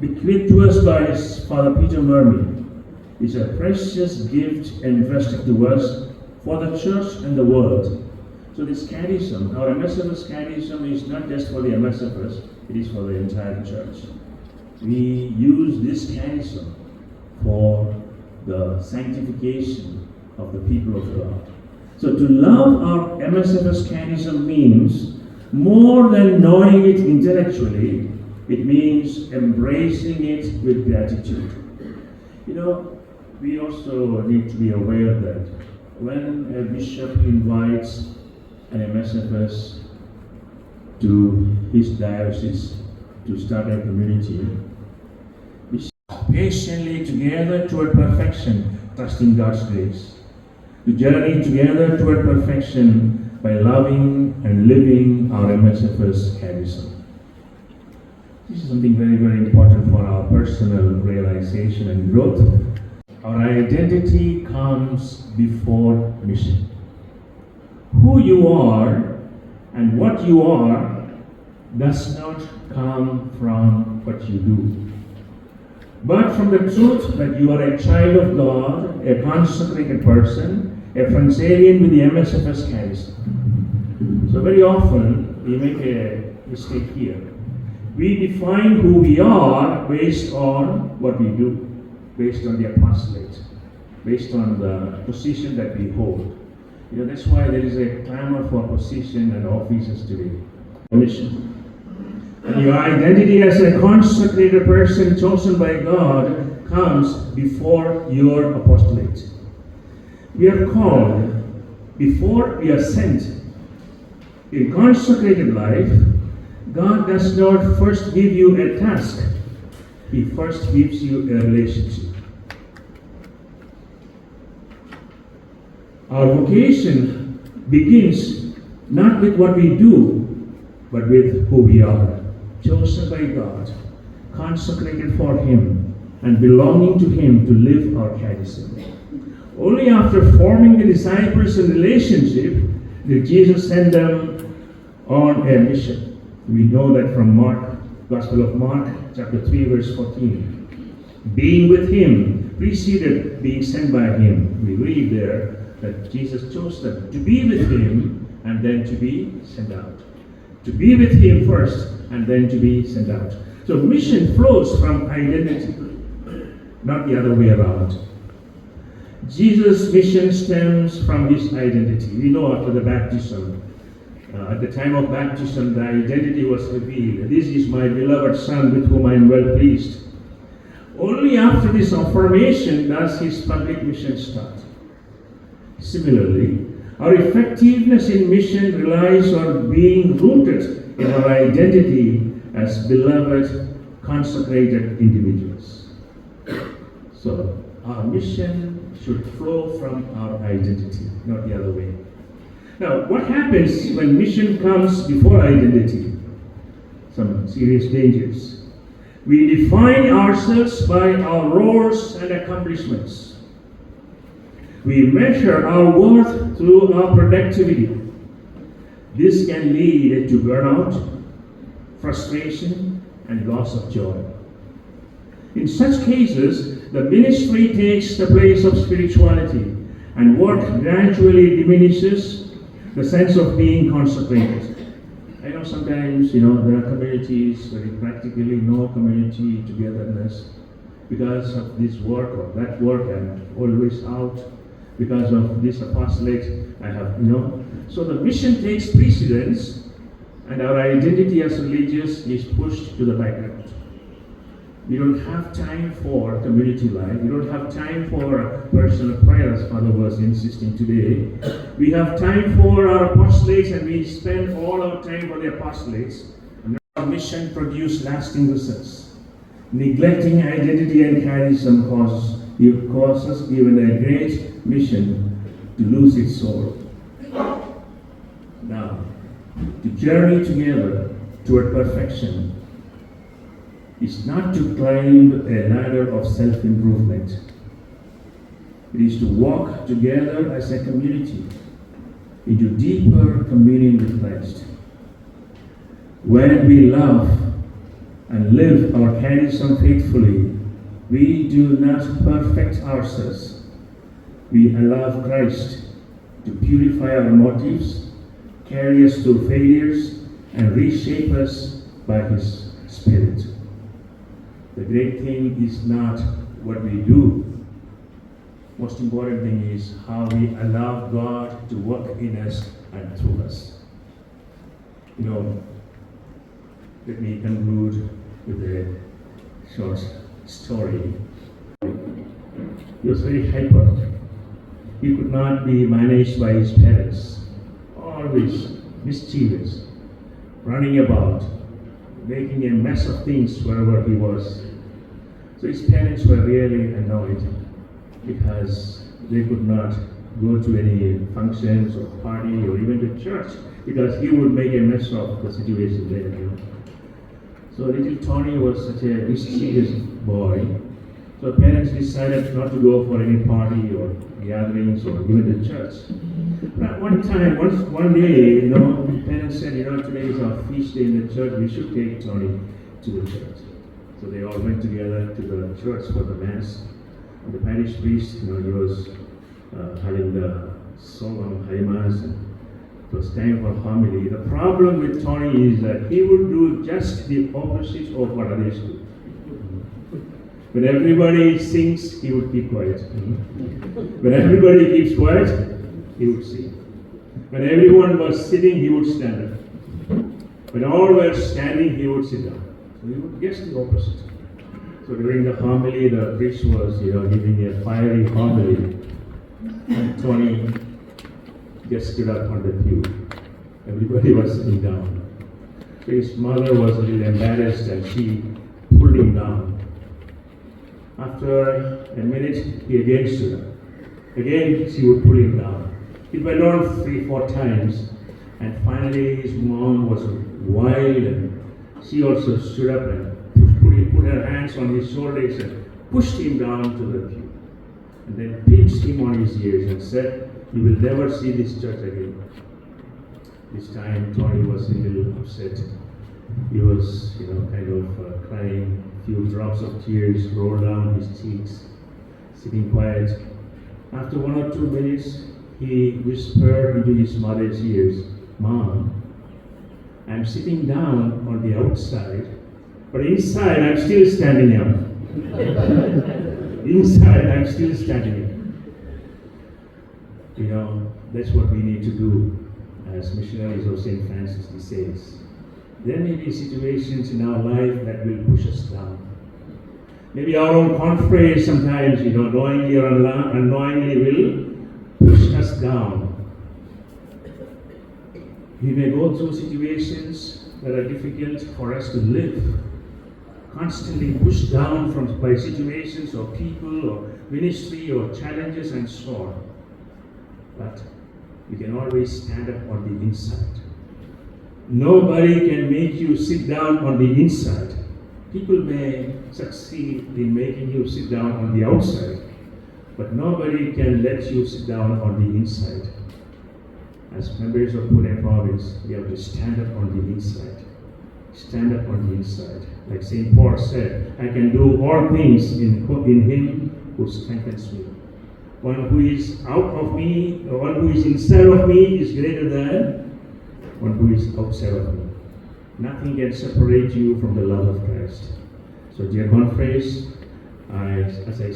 bequeathed to us by his Father Peter Murmy, is a precious gift entrusted to us for the church and the world. So this catechism, our MSFS catechism, is not just for the MSFS, it is for the entire church. We use this catechism for the sanctification of the people of God. So to love our MSFS catechism means more than knowing it intellectually, it means embracing it with gratitude. We also need to be aware that when a bishop invites an MSFS to his diocese to start a community, we patiently together toward perfection, trusting God's grace, to journey together toward perfection by loving and living our MSFS catechism. This is something very, very important for our personal realization and growth. Our identity comes before mission. Who you are and what you are does not come from what you do, but from the truth that you are a child of God, a consecrated person, a Franciscan with the MSFS catechism. So very often we make a mistake here. We define who we are based on what we do, based on the apostolate, based on the position that we hold. That's why there is a clamor for position and offices today. Mission. And your identity as a consecrated person chosen by God comes before your apostolate. We are called before we are sent. In consecrated life, God does not first give you a task. He first gives you a relationship. Our vocation begins not with what we do, but with who we are. Chosen by God, consecrated for Him, and belonging to Him to live our catechism. Only after forming the disciples in relationship did Jesus send them on a mission. We know that from Gospel of Mark, chapter 3, verse 14. Being with Him preceded being sent by Him. We read there that Jesus chose them to be with Him and then to be sent out. To be with Him first and then to be sent out. So mission flows from identity, not the other way around. Jesus' mission stems from His identity. We know after the baptism, at the time of baptism, the identity was revealed. This is my beloved Son with whom I am well pleased. Only after this affirmation does His public mission start. Similarly, our effectiveness in mission relies on being rooted in our identity as beloved, consecrated individuals. So, our mission should flow from our identity, not the other way. Now, what happens when mission comes before identity? Some serious dangers. We define ourselves by our roles and accomplishments. We measure our worth through our productivity. This can lead to burnout, frustration, and loss of joy. In such cases, the ministry takes the place of spirituality, and work gradually diminishes the sense of being consecrated. I know sometimes, there are communities where practically no community togetherness because of this work or that work. I'm always out because of this apostolate. I have, So the mission takes precedence, and our identity as religious is pushed to the background. We don't have time for community life. We don't have time for personal prayer, as Father was insisting today. We have time for our apostolates, and we spend all our time for the apostolates. And our mission produces lasting results. Neglecting identity and catechism causes even a great mission to lose its soul. Now, to journey together toward perfection is not to climb a ladder of self-improvement. It is to walk together as a community into deeper communion with Christ. When we love, and live our catechism faithfully, we do not perfect ourselves. We allow Christ to purify our motives, carry us through failures, and reshape us by His Spirit. The great thing is not what we do. Most important thing is how we allow God to work in us and through us. Let me conclude with a short story. He was very hyper. He could not be managed by his parents. Always mischievous, running about, making a mess of things wherever he was. So his parents were really annoyed because they could not go to any functions or party or even to church because he would make a mess of the situation there. So little Tony was such a mischievous boy. So parents decided not to go for any party or gatherings or even to church. But one day, parents said, today is our feast day in the church, we should take Tony to the church. So they all went together to the church for the mass. And the parish priest, he was having the solemn high mass, and it was time for homily. The problem with Tony is that he would do just the opposite of what others do. When everybody sings, he would keep quiet. When everybody keeps quiet, he would sing. When everyone was sitting, he would stand up. When all were standing, he would sit down. So he would guess the opposite. So during the homily, the priest was, giving a fiery homily. And Tony just stood up on the pew. Everybody was sitting down. So his mother was a little embarrassed and she pulled him down. After a minute, he again stood up. Again, she would pull him down. It went on 3-4 times, and finally his mom was wild, and she also stood up and put her hands on his shoulders and pushed him down to the pew. And then pinched him on his ears and said, "You will never see this church again." This time, Tony was a little upset. He was, crying. A few drops of tears rolled down his cheeks, sitting quiet. After 1 or 2 minutes, he whispered into his mother's ears, "Mom, I'm sitting down on the outside, but inside I'm still standing up." Inside I'm still standing up. That's what we need to do as missionaries of St. Francis de Sales. There may be situations in our life that will push us down. Maybe our own confreres sometimes, knowingly or unknowingly will push us down. We may go through situations that are difficult for us to live, constantly pushed down by situations or people or ministry or challenges and so on. But we can always stand up on the inside. Nobody can make you sit down on the inside. People may succeed in making you sit down on the outside, but nobody can let you sit down on the inside. As members of Pune province, we have to stand up on the inside. Stand up on the inside. Like St. Paul said, I can do all things in Him who strengthens me. One who is out of me, or one who is inside of me is greater than one who is outside of me. Nothing can separate you from the love of Christ. So dear confreres, as I said,